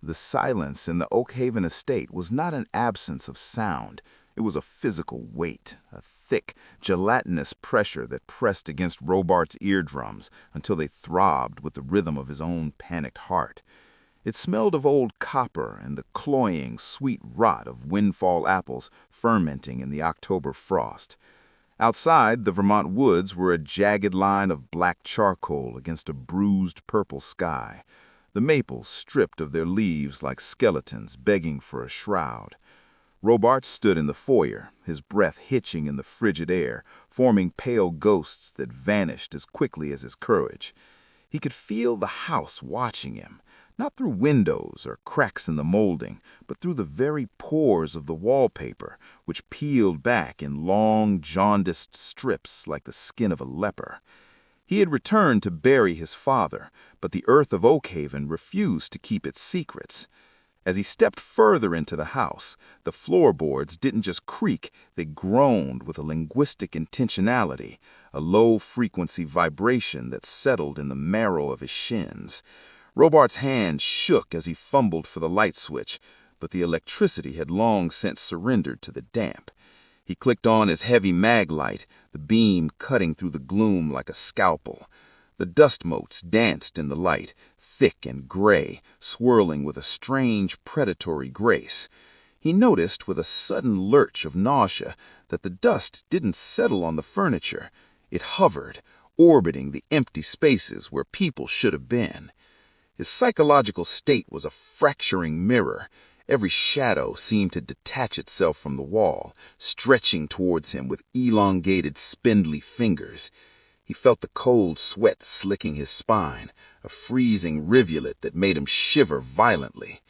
The silence in the Oakhaven estate was not an absence of sound. It was a physical weight, a thick, gelatinous pressure that pressed against Robart's eardrums until they throbbed with the rhythm of his own panicked heart. It smelled of old copper and the cloying, sweet rot of windfall apples fermenting in the October frost. Outside, the Vermont woods were a jagged line of black charcoal against a bruised purple sky. The maples stripped of their leaves like skeletons begging for a shroud. Robart stood in the foyer, his breath hitching in the frigid air, forming pale ghosts that vanished as quickly as his courage. He could feel the house watching him, not through windows or cracks in the molding, but through the very pores of the wallpaper, which peeled back in long, jaundiced strips like the skin of a leper. He had returned to bury his father, but the earth of Oakhaven refused to keep its secrets. As he stepped further into the house, the floorboards didn't just creak, they groaned with a linguistic intentionality, a low-frequency vibration that settled in the marrow of his shins. Robart's hand shook as he fumbled for the light switch, but the electricity had long since surrendered to the damp. He clicked on his heavy mag light, the beam cutting through the gloom like a scalpel. The dust motes danced in the light, thick and gray, swirling with a strange predatory grace. He noticed with a sudden lurch of nausea that the dust didn't settle on the furniture. It hovered, orbiting the empty spaces where people should have been. His psychological state was a fracturing mirror. Every shadow seemed to detach itself from the wall, stretching towards him with elongated, spindly fingers. He felt the cold sweat slicking his spine, a freezing rivulet that made him shiver violently.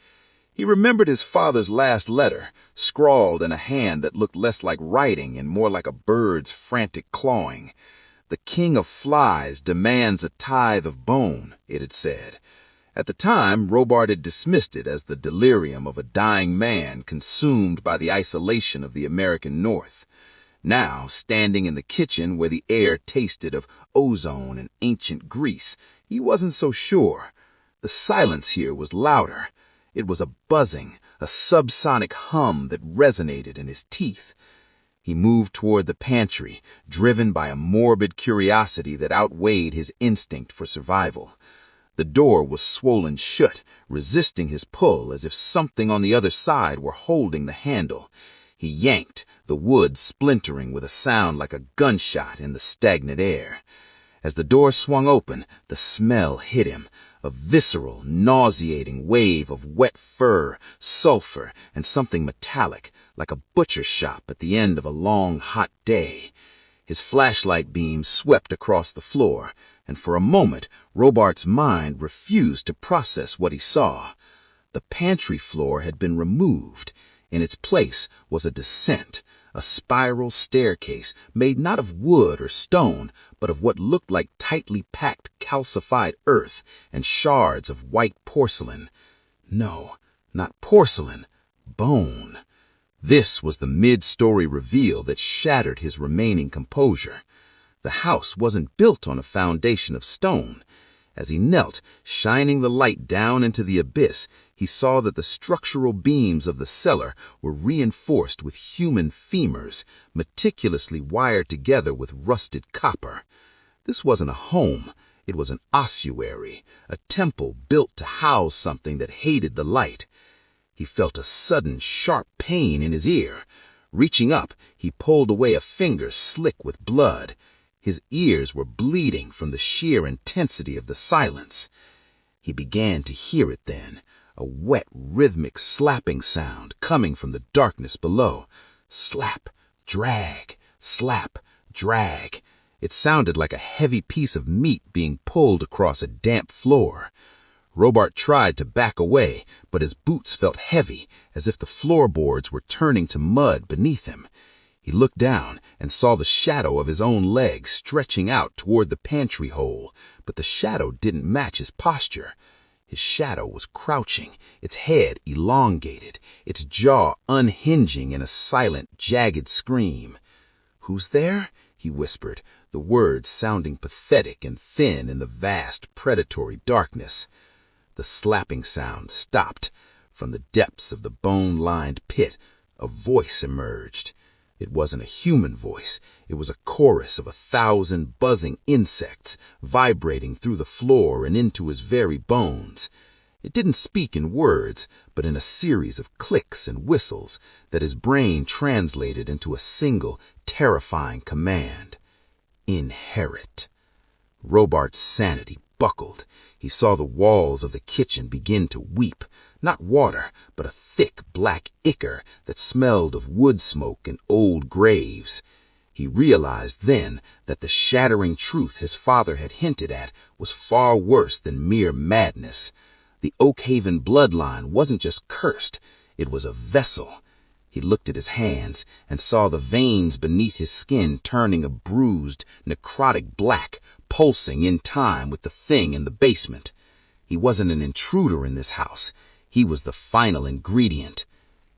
He remembered his father's last letter, scrawled in a hand that looked less like writing and more like a bird's frantic clawing. "The king of flies demands a tithe of bone," it had said. At the time, Robart had dismissed it as the delirium of a dying man consumed by the isolation of the American North. Now, standing in the kitchen where the air tasted of ozone and ancient grease, he wasn't so sure. The silence here was louder. It was a buzzing, a subsonic hum that resonated in his teeth. He moved toward the pantry, driven by a morbid curiosity that outweighed his instinct for survival. The door was swollen shut, resisting his pull as if something on the other side were holding the handle. He yanked, the wood splintering with a sound like a gunshot in the stagnant air. As the door swung open, the smell hit him, a visceral, nauseating wave of wet fur, sulfur, and something metallic, like a butcher shop at the end of a long, hot day. His flashlight beam swept across the floor, and for a moment, Robart's mind refused to process what he saw. The pantry floor had been removed. In its place was a descent, a spiral staircase made not of wood or stone, but of what looked like tightly packed calcified earth and shards of white porcelain. No, not porcelain, bone. This was the mid-story reveal that shattered his remaining composure. The house wasn't built on a foundation of stone. As he knelt, shining the light down into the abyss, he saw that the structural beams of the cellar were reinforced with human femurs, meticulously wired together with rusted copper. This wasn't a home. It was an ossuary, a temple built to house something that hated the light. He felt a sudden, sharp pain in his ear. Reaching up, he pulled away a finger slick with blood. His ears were bleeding from the sheer intensity of the silence. He began to hear it then, a wet, rhythmic slapping sound coming from the darkness below. Slap, drag, slap, drag. It sounded like a heavy piece of meat being pulled across a damp floor. Robart tried to back away, but his boots felt heavy, as if the floorboards were turning to mud beneath him. He looked down and saw the shadow of his own leg stretching out toward the pantry hole, but the shadow didn't match his posture. His shadow was crouching, its head elongated, its jaw unhinging in a silent, jagged scream. "Who's there?" he whispered, the words sounding pathetic and thin in the vast, predatory darkness. The slapping sound stopped. From the depths of the bone-lined pit, a voice emerged. It wasn't a human voice. It was a chorus of 1,000 buzzing insects vibrating through the floor and into his very bones. It didn't speak in words, but in a series of clicks and whistles that his brain translated into a single, terrifying command. Inherit. Robart's sanity buckled. He saw the walls of the kitchen begin to weep. Not water, but a thick black ichor that smelled of wood smoke and old graves. He realized then that the shattering truth his father had hinted at was far worse than mere madness. The Oakhaven bloodline wasn't just cursed, it was a vessel. He looked at his hands and saw the veins beneath his skin turning a bruised, necrotic black, pulsing in time with the thing in the basement. He wasn't an intruder in this house. He was the final ingredient.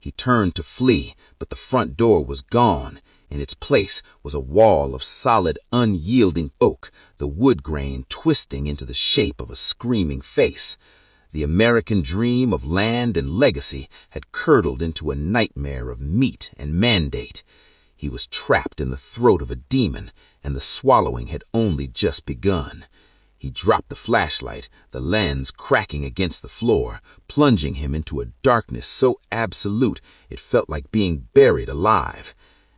He turned to flee, but the front door was gone. In its place was a wall of solid, unyielding oak, the wood grain twisting into the shape of a screaming face. The American dream of land and legacy had curdled into a nightmare of meat and mandate. He was trapped in the throat of a demon, and the swallowing had only just begun. He dropped the flashlight, the lens cracking against the floor, plunging him into a darkness so absolute it felt like being buried alive.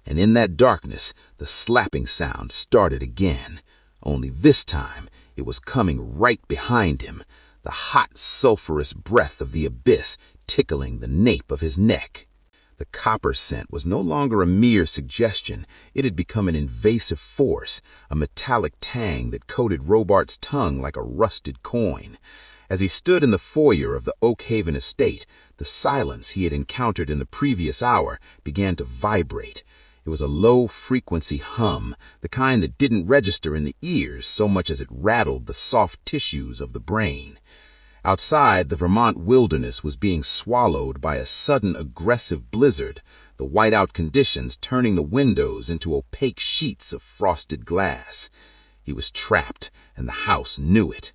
And in that darkness, the slapping sound started again. Only this time, it was coming right behind him, the hot, sulphurous breath of the abyss tickling the nape of his neck. The copper scent was no longer a mere suggestion. It had become an invasive force, a metallic tang that coated Robart's tongue like a rusted coin. As he stood in the foyer of the Oakhaven estate, the silence he had encountered in the previous hour began to vibrate. It was a low-frequency hum, the kind that didn't register in the ears so much as it rattled the soft tissues of the brain. Outside, the Vermont wilderness was being swallowed by a sudden aggressive blizzard, the whiteout conditions turning the windows into opaque sheets of frosted glass. He was trapped, and the house knew it.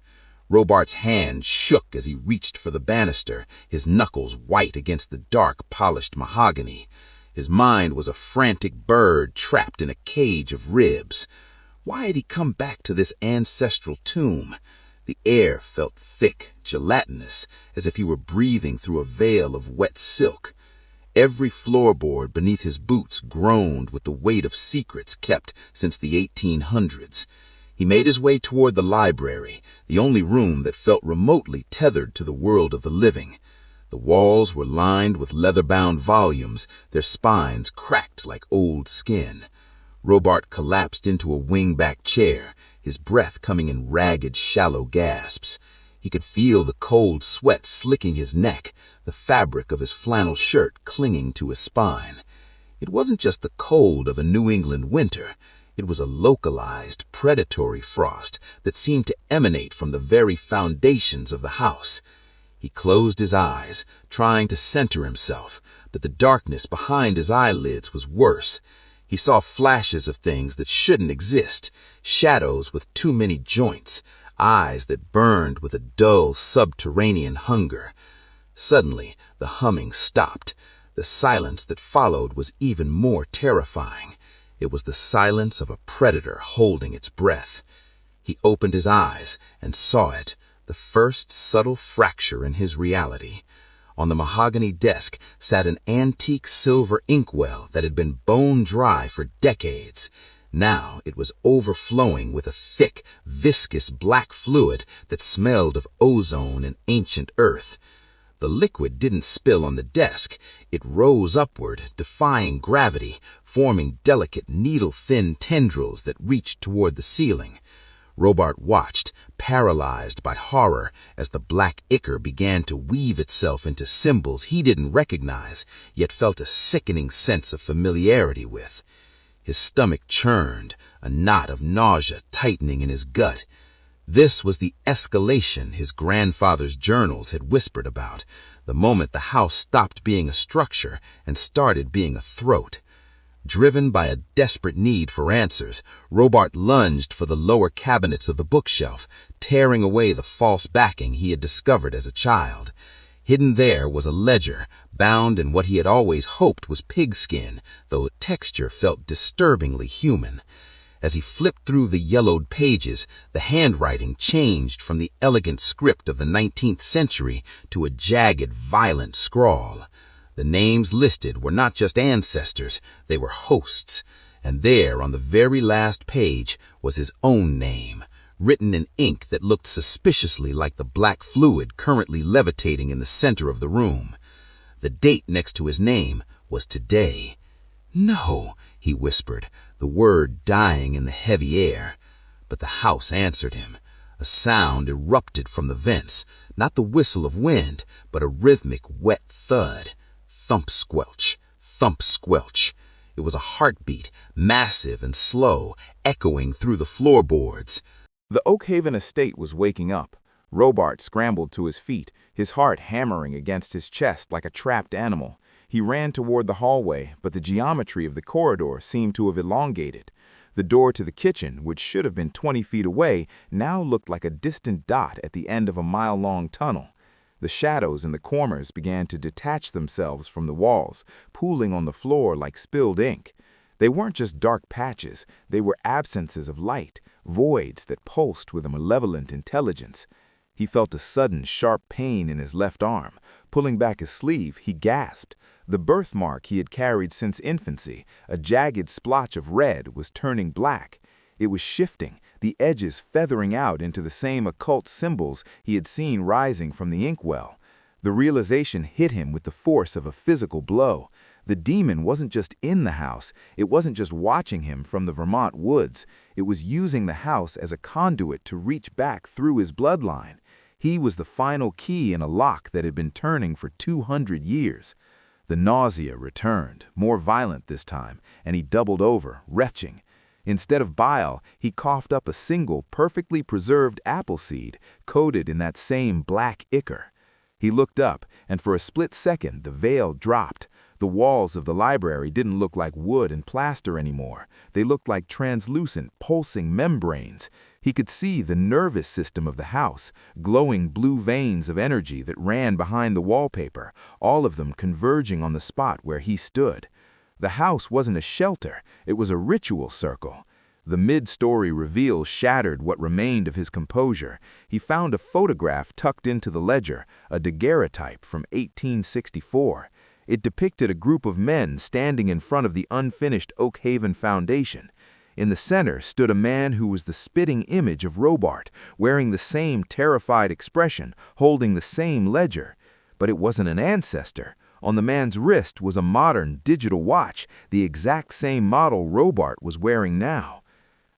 Robart's hand shook as he reached for the banister, his knuckles white against the dark, polished mahogany. His mind was a frantic bird trapped in a cage of ribs. Why had he come back to this ancestral tomb? The air felt thick, gelatinous, as if he were breathing through a veil of wet silk. Every floorboard beneath his boots groaned with the weight of secrets kept since the 1800s. He made his way toward the library, the only room that felt remotely tethered to the world of the living. The walls were lined with leather-bound volumes, their spines cracked like old skin. Robart collapsed into a wing-back chair, his breath coming in ragged, shallow gasps. He could feel the cold sweat slicking his neck, the fabric of his flannel shirt clinging to his spine. It wasn't just the cold of a New England winter. It was a localized, predatory frost that seemed to emanate from the very foundations of the house. He closed his eyes, trying to center himself, but the darkness behind his eyelids was worse. He saw flashes of things that shouldn't exist, shadows with too many joints, eyes that burned with a dull subterranean hunger. Suddenly, the humming stopped. The silence that followed was even more terrifying. It was the silence of a predator holding its breath. He opened his eyes and saw it, the first subtle fracture in his reality. On the mahogany desk sat an antique silver inkwell that had been bone dry for decades. Now it was overflowing with a thick, viscous black fluid that smelled of ozone and ancient earth. The liquid didn't spill on the desk. It rose upward, defying gravity, forming delicate, needle-thin tendrils that reached toward the ceiling. Robart watched, paralyzed by horror, as the black ichor began to weave itself into symbols he didn't recognize, yet felt a sickening sense of familiarity with. His stomach churned, a knot of nausea tightening in his gut. This was the escalation his grandfather's journals had whispered about, the moment the house stopped being a structure and started being a throat. Driven by a desperate need for answers, Robart lunged for the lower cabinets of the bookshelf, tearing away the false backing he had discovered as a child. Hidden there was a ledger, bound in what he had always hoped was pigskin, though the texture felt disturbingly human. As he flipped through the yellowed pages, the handwriting changed from the elegant script of the 19th century to a jagged, violent scrawl. The names listed were not just ancestors, they were hosts. And there, on the very last page, was his own name, written in ink that looked suspiciously like the black fluid currently levitating in the center of the room. The date next to his name was today. "No," he whispered, the word dying in the heavy air. But the house answered him. A sound erupted from the vents, not the whistle of wind, but a rhythmic wet thud. Thump squelch, thump squelch. It was a heartbeat, massive and slow, echoing through the floorboards. The Oakhaven estate was waking up. Robart scrambled to his feet, his heart hammering against his chest like a trapped animal. He ran toward the hallway, but the geometry of the corridor seemed to have elongated. The door to the kitchen, which should have been 20 feet away, now looked like a distant dot at the end of a mile-long tunnel. The shadows in the corners began to detach themselves from the walls, pooling on the floor like spilled ink. They weren't just dark patches, they were absences of light, voids that pulsed with a malevolent intelligence. He felt a sudden, sharp pain in his left arm. Pulling back his sleeve, he gasped. The birthmark he had carried since infancy, a jagged splotch of red, was turning black. It was shifting, the edges feathering out into the same occult symbols he had seen rising from the inkwell. The realization hit him with the force of a physical blow. The demon wasn't just in the house, it wasn't just watching him from the Vermont woods, it was using the house as a conduit to reach back through his bloodline. He was the final key in a lock that had been turning for 200 years. The nausea returned, more violent this time, and he doubled over, retching. Instead of bile, he coughed up a single, perfectly preserved apple seed, coated in that same black ichor. He looked up, and for a split second the veil dropped. The walls of the library didn't look like wood and plaster anymore. They looked like translucent, pulsing membranes. He could see the nervous system of the house, glowing blue veins of energy that ran behind the wallpaper, all of them converging on the spot where he stood. The house wasn't a shelter, it was a ritual circle. The mid-story reveal shattered what remained of his composure. He found a photograph tucked into the ledger, a daguerreotype from 1864. It depicted a group of men standing in front of the unfinished Oakhaven foundation. In the center stood a man who was the spitting image of Robart, wearing the same terrified expression, holding the same ledger. But it wasn't an ancestor. On the man's wrist was a modern digital watch, the exact same model Robart was wearing now.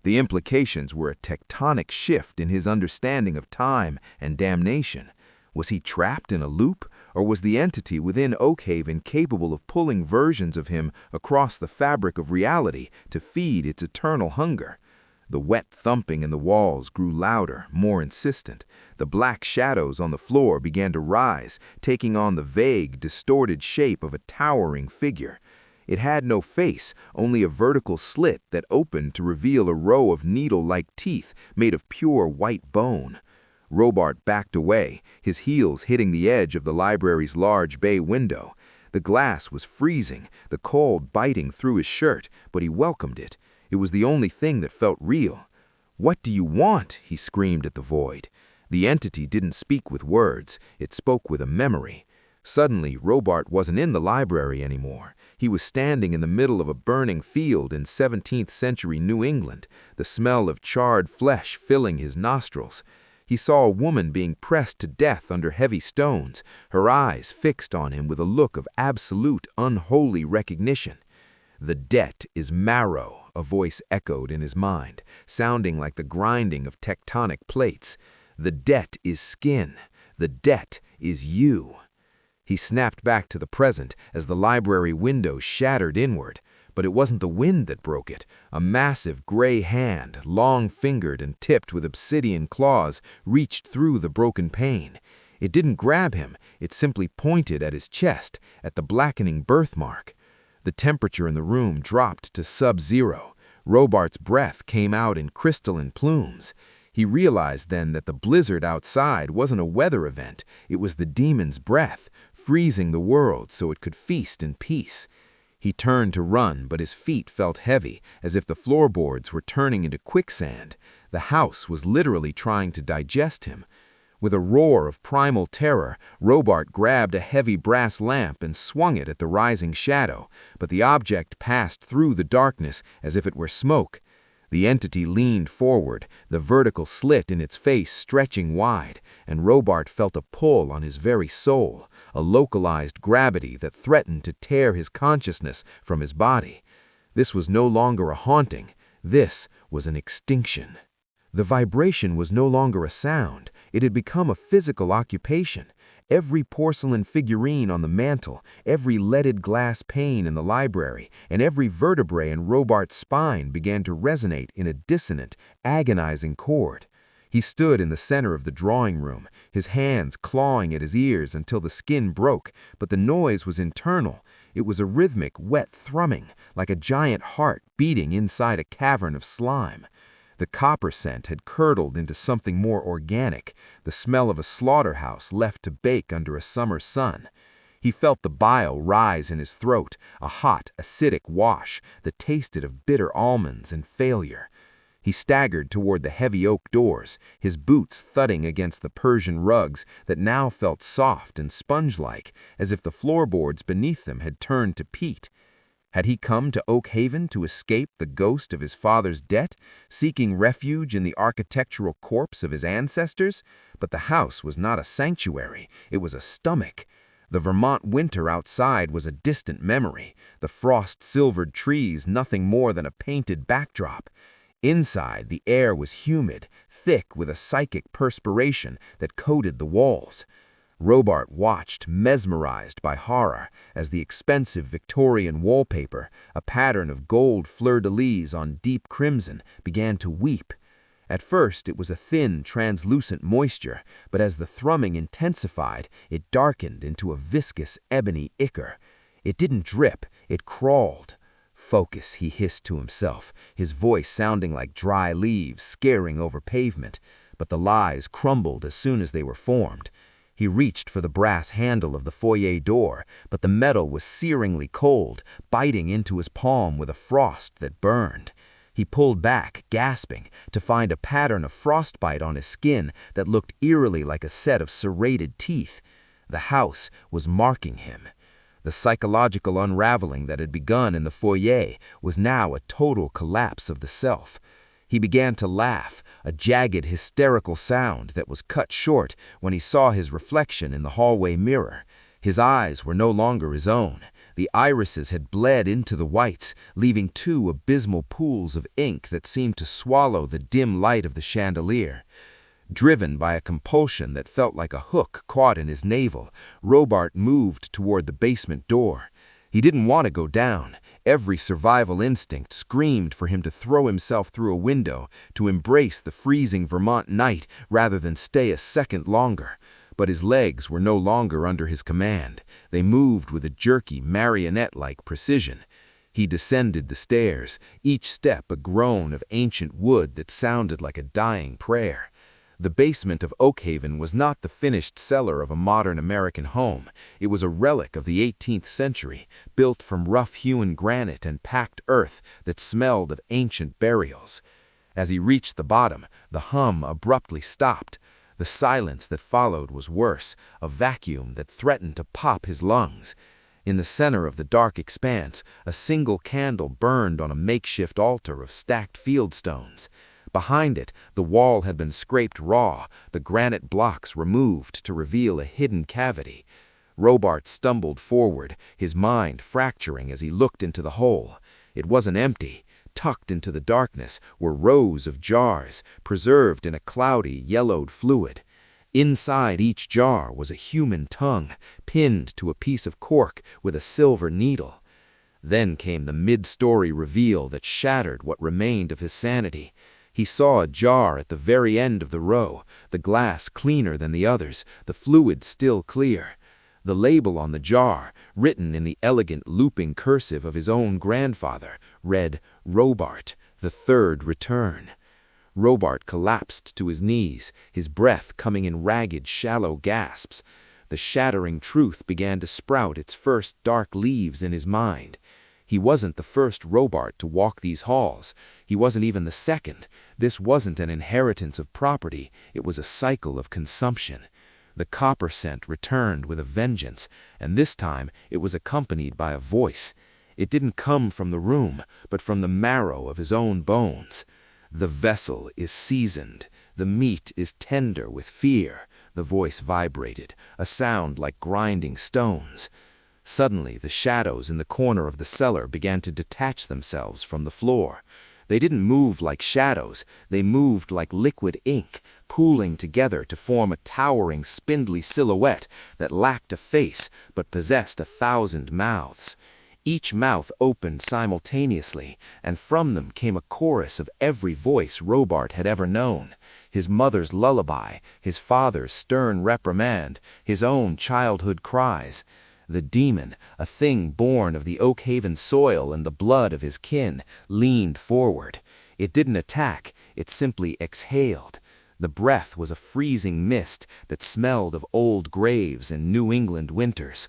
The implications were a tectonic shift in his understanding of time and damnation. Was he trapped in a loop, or was the entity within Oakhaven capable of pulling versions of him across the fabric of reality to feed its eternal hunger? The wet thumping in the walls grew louder, more insistent. The black shadows on the floor began to rise, taking on the vague, distorted shape of a towering figure. It had no face, only a vertical slit that opened to reveal a row of needle-like teeth made of pure white bone. Robart backed away, his heels hitting the edge of the library's large bay window. The glass was freezing, the cold biting through his shirt, but he welcomed it. It was the only thing that felt real. "What do you want?" he screamed at the void. The entity didn't speak with words, it spoke with a memory. Suddenly, Robart wasn't in the library anymore. He was standing in the middle of a burning field in 17th century New England, the smell of charred flesh filling his nostrils. He saw a woman being pressed to death under heavy stones, her eyes fixed on him with a look of absolute, unholy recognition. "The debt is marrow," a voice echoed in his mind, sounding like the grinding of tectonic plates. "The debt is skin. The debt is you." He snapped back to the present as the library window shattered inward. But it wasn't the wind that broke it. A massive gray hand, long-fingered and tipped with obsidian claws, reached through the broken pane. It didn't grab him, it simply pointed at his chest, at the blackening birthmark. The temperature in the room dropped to sub-zero. Robart's breath came out in crystalline plumes. He realized then that the blizzard outside wasn't a weather event, it was the demon's breath, freezing the world so it could feast in peace. He turned to run, but his feet felt heavy, as if the floorboards were turning into quicksand. The house was literally trying to digest him. With a roar of primal terror, Robart grabbed a heavy brass lamp and swung it at the rising shadow, but the object passed through the darkness as if it were smoke. The entity leaned forward, the vertical slit in its face stretching wide, and Robart felt a pull on his very soul, a localized gravity that threatened to tear his consciousness from his body. This was no longer a haunting, this was an extinction. The vibration was no longer a sound, it had become a physical occupation. Every porcelain figurine on the mantel, every leaded glass pane in the library, and every vertebrae in Robart's spine began to resonate in a dissonant, agonizing chord. He stood in the center of the drawing room, his hands clawing at his ears until the skin broke, but the noise was internal. It was a rhythmic, wet thrumming, like a giant heart beating inside a cavern of slime. The copper scent had curdled into something more organic, the smell of a slaughterhouse left to bake under a summer sun. He felt the bile rise in his throat, a hot, acidic wash that tasted of bitter almonds and failure. He staggered toward the heavy oak doors, his boots thudding against the Persian rugs that now felt soft and sponge-like, as if the floorboards beneath them had turned to peat. Had he come to Oakhaven to escape the ghost of his father's debt, seeking refuge in the architectural corpse of his ancestors? But the house was not a sanctuary, it was a stomach. The Vermont winter outside was a distant memory, the frost-silvered trees nothing more than a painted backdrop. Inside, the air was humid, thick with a psychic perspiration that coated the walls. Robart watched, mesmerized by horror, as the expensive Victorian wallpaper, a pattern of gold fleur-de-lis on deep crimson, began to weep. At first it was a thin, translucent moisture, but as the thrumming intensified, it darkened into a viscous ebony ichor. It didn't drip, it crawled. "Focus," he hissed to himself, his voice sounding like dry leaves scaring over pavement, but the lies crumbled as soon as they were formed. He reached for the brass handle of the foyer door, but the metal was searingly cold, biting into his palm with a frost that burned. He pulled back, gasping, to find a pattern of frostbite on his skin that looked eerily like a set of serrated teeth. The house was marking him. The psychological unraveling that had begun in the foyer was now a total collapse of the self. He began to laugh, a jagged, hysterical sound that was cut short when he saw his reflection in the hallway mirror. His eyes were no longer his own. The irises had bled into the whites, leaving two abysmal pools of ink that seemed to swallow the dim light of the chandelier. Driven by a compulsion that felt like a hook caught in his navel, Robart moved toward the basement door. He didn't want to go down. Every survival instinct screamed for him to throw himself through a window, to embrace the freezing Vermont night rather than stay a second longer. But his legs were no longer under his command. They moved with a jerky, marionette-like precision. He descended the stairs, each step a groan of ancient wood that sounded like a dying prayer. The basement of Oakhaven was not the finished cellar of a modern American home. It was a relic of the 18th century, built from rough-hewn granite and packed earth that smelled of ancient burials. As he reached the bottom, the hum abruptly stopped. The silence that followed was worse, a vacuum that threatened to pop his lungs. In the center of the dark expanse, a single candle burned on a makeshift altar of stacked fieldstones. Behind it, the wall had been scraped raw, the granite blocks removed to reveal a hidden cavity. Robart stumbled forward, his mind fracturing as he looked into the hole. It wasn't empty. Tucked into the darkness were rows of jars, preserved in a cloudy, yellowed fluid. Inside each jar was a human tongue, pinned to a piece of cork with a silver needle. Then came the mid-story reveal that shattered what remained of his sanity. He saw a jar at the very end of the row, the glass cleaner than the others, the fluid still clear. The label on the jar, written in the elegant looping cursive of his own grandfather, read, "Robart, the Third Return." Robart collapsed to his knees, his breath coming in ragged, shallow gasps. The shattering truth began to sprout its first dark leaves in his mind. He wasn't the first Robart to walk these halls. He wasn't even the second. This wasn't an inheritance of property. It was a cycle of consumption. The copper scent returned with a vengeance, and this time it was accompanied by a voice. It didn't come from the room, but from the marrow of his own bones. "The vessel is seasoned. The meat is tender with fear." The voice vibrated, a sound like grinding stones. Suddenly, the shadows in the corner of the cellar began to detach themselves from the floor. They didn't move like shadows, they moved like liquid ink, pooling together to form a towering, spindly silhouette that lacked a face but possessed 1,000 mouths. Each mouth opened simultaneously, and from them came a chorus of every voice Robart had ever known. His mother's lullaby, his father's stern reprimand, his own childhood cries. The demon, a thing born of the Oakhaven soil and the blood of his kin, leaned forward. It didn't attack, it simply exhaled. The breath was a freezing mist that smelled of old graves and New England winters.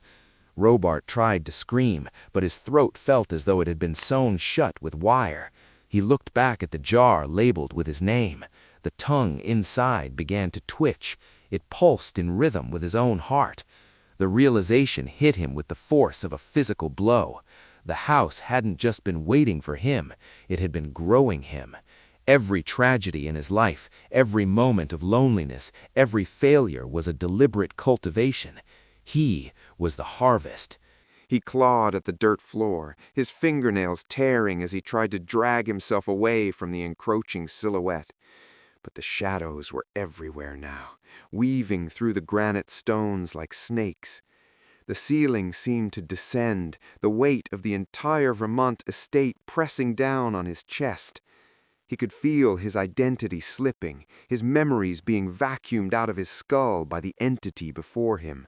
Robart tried to scream, but his throat felt as though it had been sewn shut with wire. He looked back at the jar labeled with his name. The tongue inside began to twitch. It pulsed in rhythm with his own heart. The realization hit him with the force of a physical blow. The house hadn't just been waiting for him, it had been growing him. Every tragedy in his life, every moment of loneliness, every failure was a deliberate cultivation. He was the harvest. He clawed at the dirt floor, his fingernails tearing as he tried to drag himself away from the encroaching silhouette. But the shadows were everywhere now, weaving through the granite stones like snakes. The ceiling seemed to descend, the weight of the entire Vermont estate pressing down on his chest. He could feel his identity slipping, his memories being vacuumed out of his skull by the entity before him.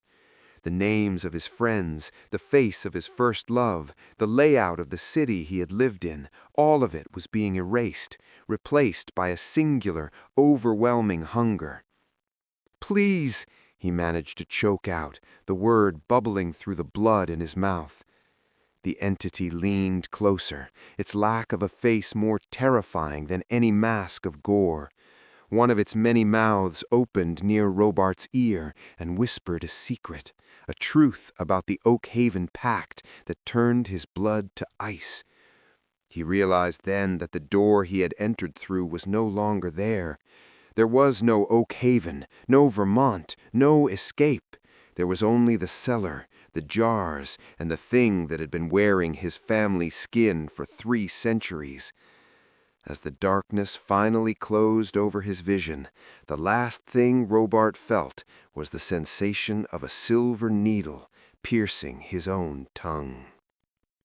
The names of his friends, the face of his first love, the layout of the city he had lived in, all of it was being erased, replaced by a singular, overwhelming hunger. "Please," he managed to choke out, the word bubbling through the blood in his mouth. The entity leaned closer, its lack of a face more terrifying than any mask of gore. One of its many mouths opened near Robart's ear and whispered a secret, a truth about the Oakhaven pact that turned his blood to ice. He realized then that the door he had entered through was no longer there. There was no Oakhaven, no Vermont, no escape. There was only the cellar, the jars, and the thing that had been wearing his family's skin for 3 centuries. As the darkness finally closed over his vision, the last thing Robart felt was the sensation of a silver needle piercing his own tongue.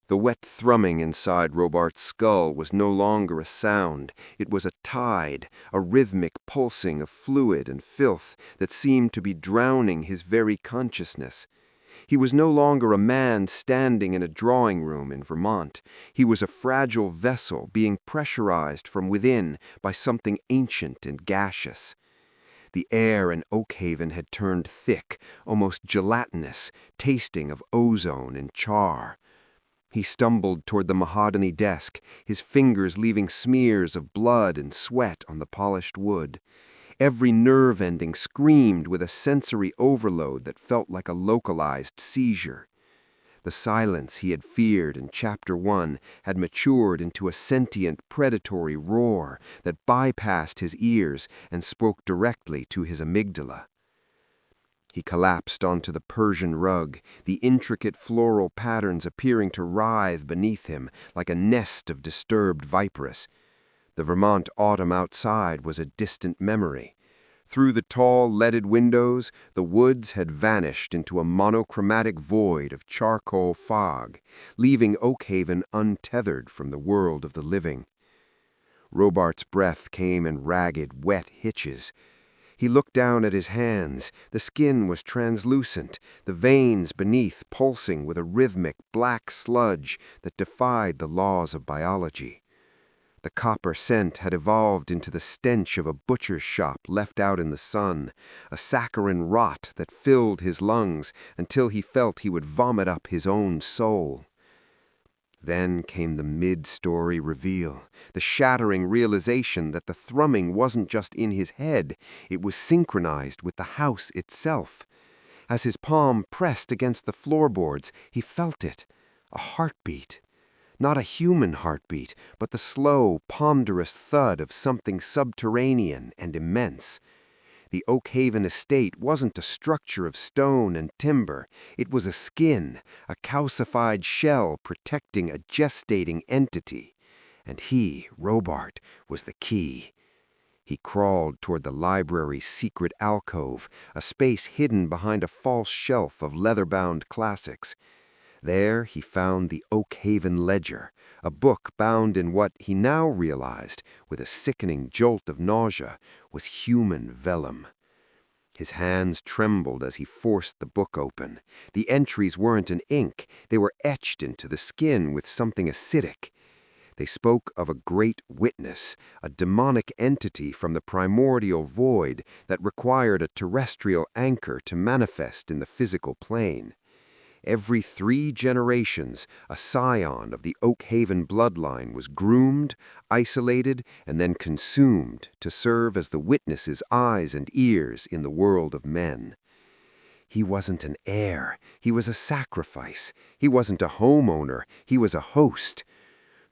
The wet thrumming inside Robart's skull was no longer a sound. It was a tide, a rhythmic pulsing of fluid and filth that seemed to be drowning his very consciousness. He was no longer a man standing in a drawing room in Vermont. He was a fragile vessel being pressurized from within by something ancient and gaseous. The air in Oakhaven had turned thick, almost gelatinous, tasting of ozone and char. He stumbled toward the mahogany desk, his fingers leaving smears of blood and sweat on the polished wood. Every nerve ending screamed with a sensory overload that felt like a localized seizure. The silence he had feared in Chapter 1 had matured into a sentient, predatory roar that bypassed his ears and spoke directly to his amygdala. He collapsed onto the Persian rug, the intricate floral patterns appearing to writhe beneath him like a nest of disturbed viperous. The Vermont autumn outside was a distant memory. Through the tall, leaded windows, the woods had vanished into a monochromatic void of charcoal fog, leaving Oakhaven untethered from the world of the living. Robart's breath came in ragged, wet hitches. He looked down at his hands. The skin was translucent, the veins beneath pulsing with a rhythmic black sludge that defied the laws of biology. The copper scent had evolved into the stench of a butcher's shop left out in the sun, a saccharine rot that filled his lungs until he felt he would vomit up his own soul. Then came the mid-story reveal, the shattering realization that the thrumming wasn't just in his head, it was synchronized with the house itself. As his palm pressed against the floorboards, he felt it, a heartbeat. Not a human heartbeat, but the slow, ponderous thud of something subterranean and immense. The Oakhaven estate wasn't a structure of stone and timber. It was a skin, a calcified shell protecting a gestating entity. And he, Robart, was the key. He crawled toward the library's secret alcove, a space hidden behind a false shelf of leather-bound classics. There he found the Oakhaven Ledger, a book bound in what he now realized, with a sickening jolt of nausea, was human vellum. His hands trembled as he forced the book open. The entries weren't in ink, they were etched into the skin with something acidic. They spoke of a great witness, a demonic entity from the primordial void that required a terrestrial anchor to manifest in the physical plane. Every 3 generations, a scion of the Oakhaven bloodline was groomed, isolated, and then consumed to serve as the witness's eyes and ears in the world of men. He wasn't an heir, he was a sacrifice. He wasn't a homeowner, he was a host.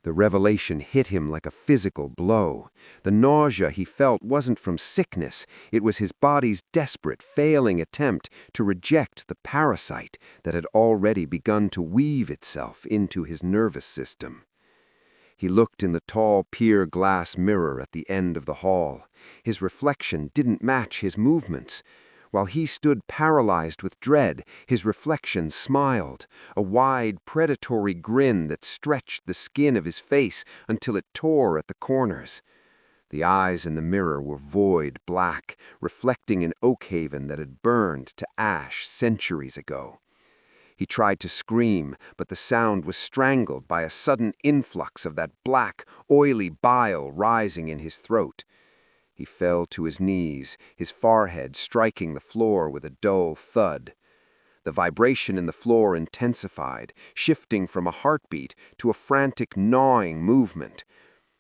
The revelation hit him like a physical blow. The nausea he felt wasn't from sickness. It was his body's desperate, failing attempt to reject the parasite that had already begun to weave itself into his nervous system. He looked in the tall pier glass mirror at the end of the hall. His reflection didn't match his movements. While he stood paralyzed with dread, his reflection smiled, a wide, predatory grin that stretched the skin of his face until it tore at the corners. The eyes in the mirror were void black, reflecting an Oakhaven that had burned to ash centuries ago. He tried to scream, but the sound was strangled by a sudden influx of that black, oily bile rising in his throat. He fell to his knees, his forehead striking the floor with a dull thud. The vibration in the floor intensified, shifting from a heartbeat to a frantic gnawing movement.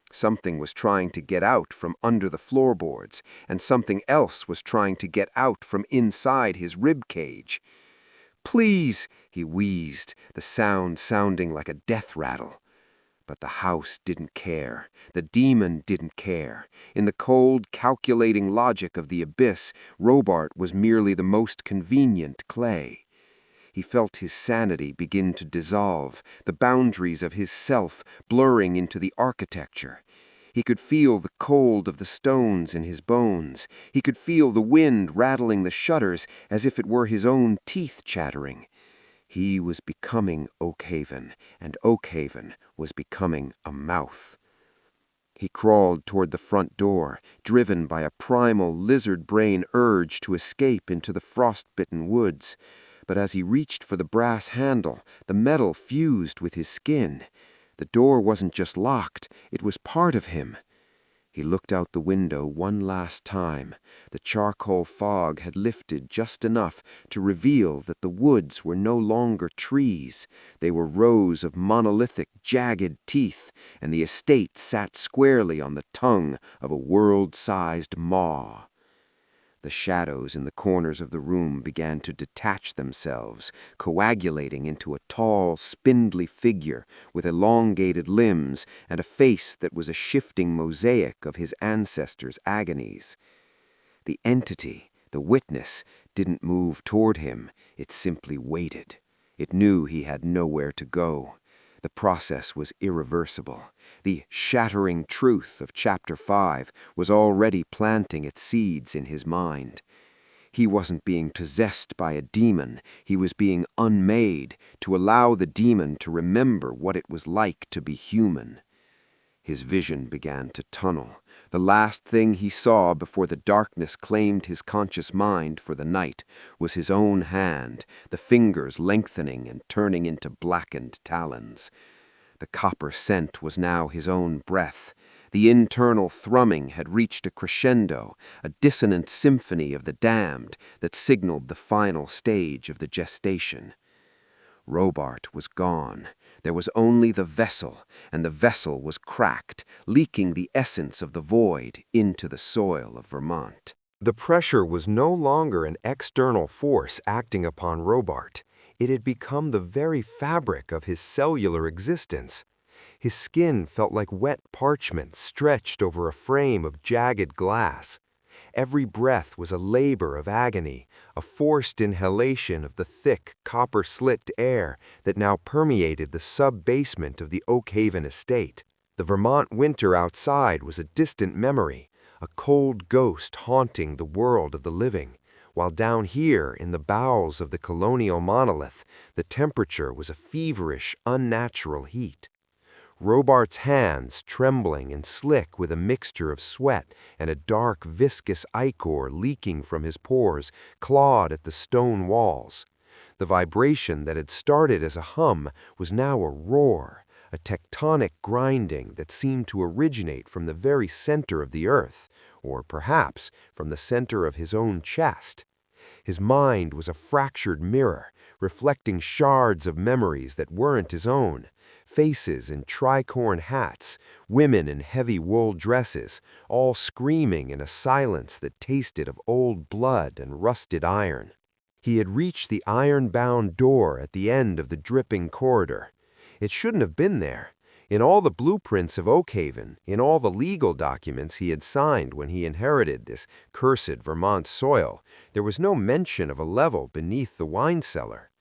Something was trying to get out from under the floorboards, and something else was trying to get out from inside his rib cage. "Please," he wheezed, the sound sounding like a death rattle. But the house didn't care. The demon didn't care. In the cold, calculating logic of the abyss, Robart was merely the most convenient clay. He felt his sanity begin to dissolve, the boundaries of his self blurring into the architecture. He could feel the cold of the stones in his bones. He could feel the wind rattling the shutters as if it were his own teeth chattering. He was becoming Oakhaven, and Oakhaven was becoming a mouth. He crawled toward the front door, driven by a primal lizard-brain urge to escape into the frost-bitten woods. But as he reached for the brass handle, the metal fused with his skin. The door wasn't just locked, it was part of him. He looked out the window one last time. The charcoal fog had lifted just enough to reveal that the woods were no longer trees. They were rows of monolithic, jagged teeth, and the estate sat squarely on the tongue of a world-sized maw. The shadows in the corners of the room began to detach themselves, coagulating into a tall, spindly figure with elongated limbs and a face that was a shifting mosaic of his ancestors' agonies. The entity, the witness, didn't move toward him. It simply waited. It knew he had nowhere to go. The process was irreversible. The shattering truth of Chapter 5 was already planting its seeds in his mind. He wasn't being possessed by a demon. He was being unmade to allow the demon to remember what it was like to be human. His vision began to tunnel. The last thing he saw before the darkness claimed his conscious mind for the night was his own hand, the fingers lengthening and turning into blackened talons. The copper scent was now his own breath. The internal thrumming had reached a crescendo, a dissonant symphony of the damned that signaled the final stage of the gestation. Robart was gone. There was only the vessel, and the vessel was cracked, leaking the essence of the void into the soil of Vermont. The pressure was no longer an external force acting upon Robart. It had become the very fabric of his cellular existence. His skin felt like wet parchment stretched over a frame of jagged glass. Every breath was a labor of agony, a forced inhalation of the thick, copper-slicked air that now permeated the sub-basement of the Oakhaven estate. The Vermont winter outside was a distant memory, a cold ghost haunting the world of the living, while down here in the bowels of the colonial monolith, the temperature was a feverish, unnatural heat. Robart's hands, trembling and slick with a mixture of sweat and a dark, viscous ichor leaking from his pores, clawed at the stone walls. The vibration that had started as a hum was now a roar, a tectonic grinding that seemed to originate from the very center of the earth, or perhaps from the center of his own chest. His mind was a fractured mirror, reflecting shards of memories that weren't his own. Faces in tricorn hats, women in heavy wool dresses, all screaming in a silence that tasted of old blood and rusted iron. He had reached the iron-bound door at the end of the dripping corridor. It shouldn't have been there. In all the blueprints of Oakhaven, in all the legal documents he had signed when he inherited this cursed Vermont soil, there was no mention of a level beneath the wine cellar.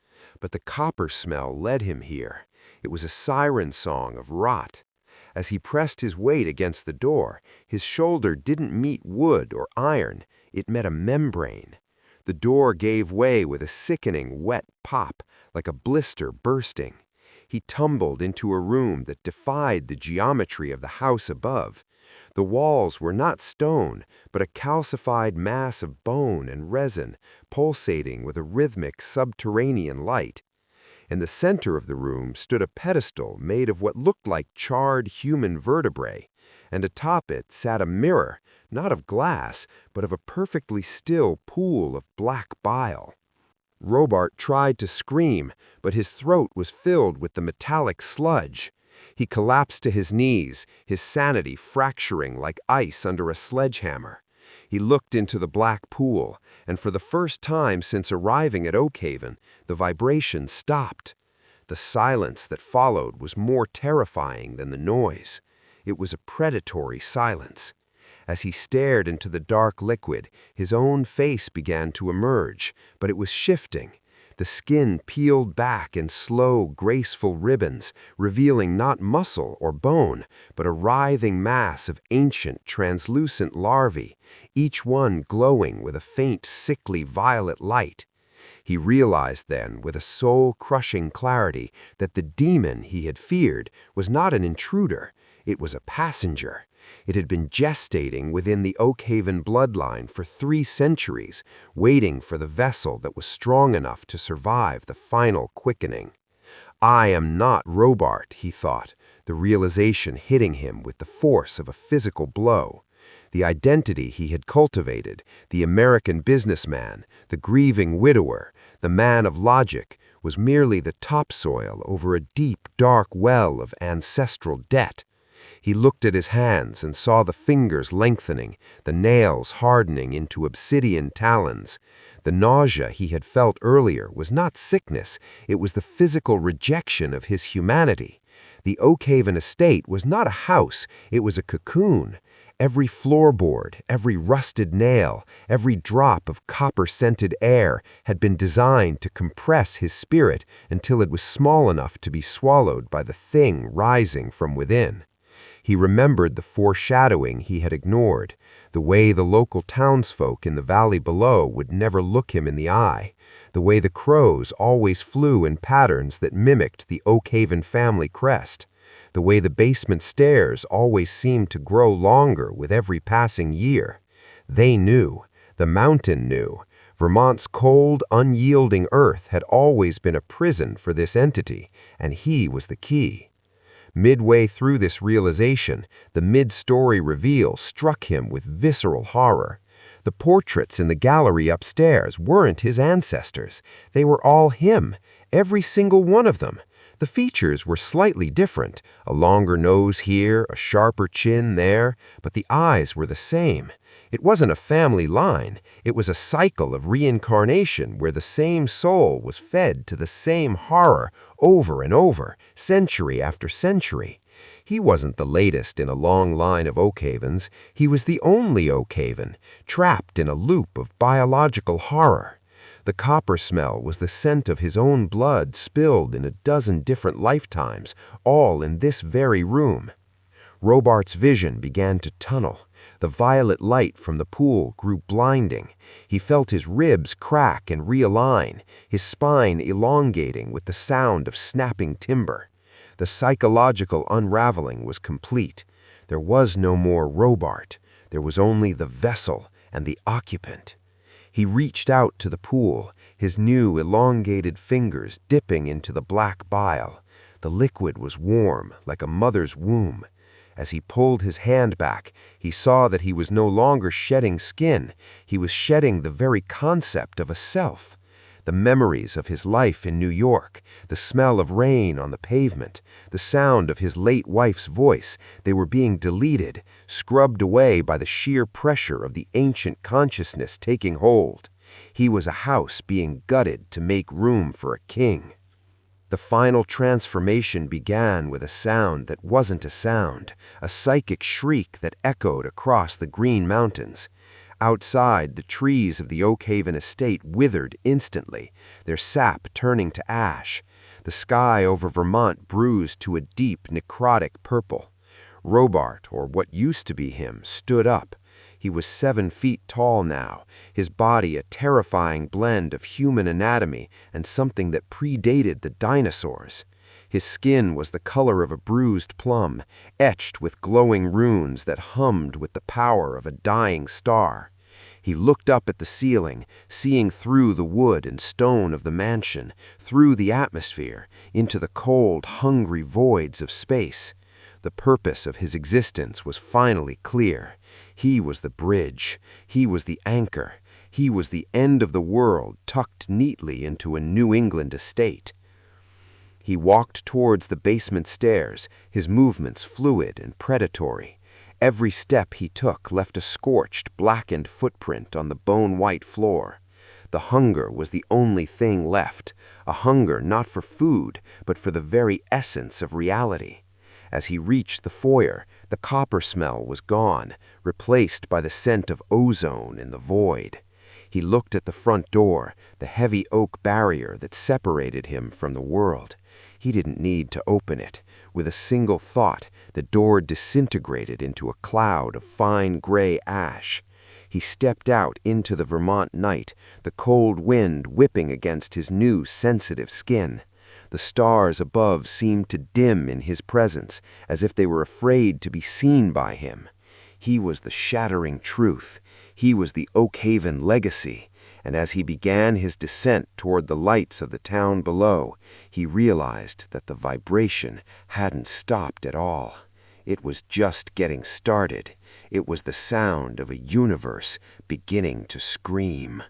But the copper smell led him here. It was a siren song of rot. As he pressed his weight against the door, his shoulder didn't meet wood or iron, it met a membrane. The door gave way with a sickening, wet pop, like a blister bursting. He tumbled into a room that defied the geometry of the house above. The walls were not stone, but a calcified mass of bone and resin, pulsating with a rhythmic subterranean light. In the center of the room stood a pedestal made of what looked like charred human vertebrae, and atop it sat a mirror, not of glass, but of a perfectly still pool of black bile. Robart tried to scream, but his throat was filled with the metallic sludge. He collapsed to his knees, his sanity fracturing like ice under a sledgehammer. He looked into the black pool, and for the first time since arriving at Oakhaven, the vibration stopped. The silence that followed was more terrifying than the noise. It was a predatory silence. As he stared into the dark liquid, his own face began to emerge, but it was shifting. The skin peeled back in slow, graceful ribbons, revealing not muscle or bone, but a writhing mass of ancient, translucent larvae, each one glowing with a faint, sickly violet light. He realized then, with a soul-crushing clarity, that the demon he had feared was not an intruder, it was a passenger. It had been gestating within the Oakhaven bloodline for 3 centuries, waiting for the vessel that was strong enough to survive the final quickening. I am not Robart, he thought, the realization hitting him with the force of a physical blow. The identity he had cultivated, the American businessman, the grieving widower, the man of logic, was merely the topsoil over a deep, dark well of ancestral debt. He looked at his hands and saw the fingers lengthening, the nails hardening into obsidian talons. The nausea he had felt earlier was not sickness, it was the physical rejection of his humanity. The Oakhaven estate was not a house, it was a cocoon. Every floorboard, every rusted nail, every drop of copper-scented air had been designed to compress his spirit until it was small enough to be swallowed by the thing rising from within. He remembered the foreshadowing he had ignored, the way the local townsfolk in the valley below would never look him in the eye, the way the crows always flew in patterns that mimicked the Oakhaven family crest, the way the basement stairs always seemed to grow longer with every passing year. They knew, the mountain knew, Vermont's cold, unyielding earth had always been a prison for this entity, and he was the key. Midway through this realization, the mid-story reveal struck him with visceral horror. The portraits in the gallery upstairs weren't his ancestors. They were all him, every single one of them. The features were slightly different, a longer nose here, a sharper chin there, but the eyes were the same. It wasn't a family line, it was a cycle of reincarnation where the same soul was fed to the same horror over and over, century after century. He wasn't the latest in a long line of Oakhavens, he was the only Oakhaven, trapped in a loop of biological horror. The copper smell was the scent of his own blood spilled in a dozen different lifetimes, all in this very room. Robart's vision began to tunnel. The violet light from the pool grew blinding. He felt his ribs crack and realign, his spine elongating with the sound of snapping timber. The psychological unraveling was complete. There was no more Robart. There was only the vessel and the occupant. He reached out to the pool, his new elongated fingers dipping into the black bile. The liquid was warm, like a mother's womb. As he pulled his hand back, he saw that he was no longer shedding skin. He was shedding the very concept of a self. The memories of his life in New York, the smell of rain on the pavement, the sound of his late wife's voice, they were being deleted, scrubbed away by the sheer pressure of the ancient consciousness taking hold. He was a house being gutted to make room for a king. The final transformation began with a sound that wasn't a sound, a psychic shriek that echoed across the Green Mountains. Outside, the trees of the Oakhaven estate withered instantly, their sap turning to ash. The sky over Vermont bruised to a deep, necrotic purple. Robart, or what used to be him, stood up. He was 7 feet tall now, his body a terrifying blend of human anatomy and something that predated the dinosaurs. His skin was the color of a bruised plum, etched with glowing runes that hummed with the power of a dying star. He looked up at the ceiling, seeing through the wood and stone of the mansion, through the atmosphere, into the cold, hungry voids of space. The purpose of his existence was finally clear. He was the bridge. He was the anchor. He was the end of the world tucked neatly into a New England estate. He walked towards the basement stairs, his movements fluid and predatory. Every step he took left a scorched, blackened footprint on the bone-white floor. The hunger was the only thing left, a hunger not for food, but for the very essence of reality. As he reached the foyer, the copper smell was gone, replaced by the scent of ozone in the void. He looked at the front door, the heavy oak barrier that separated him from the world. He didn't need to open it. With a single thought, the door disintegrated into a cloud of fine gray ash. He stepped out into the Vermont night, the cold wind whipping against his new sensitive skin. The stars above seemed to dim in his presence, as if they were afraid to be seen by him. He was the shattering truth. He was the Oakhaven legacy. And as he began his descent toward the lights of the town below, he realized that the vibration hadn't stopped at all. It was just getting started. It was the sound of a universe beginning to scream.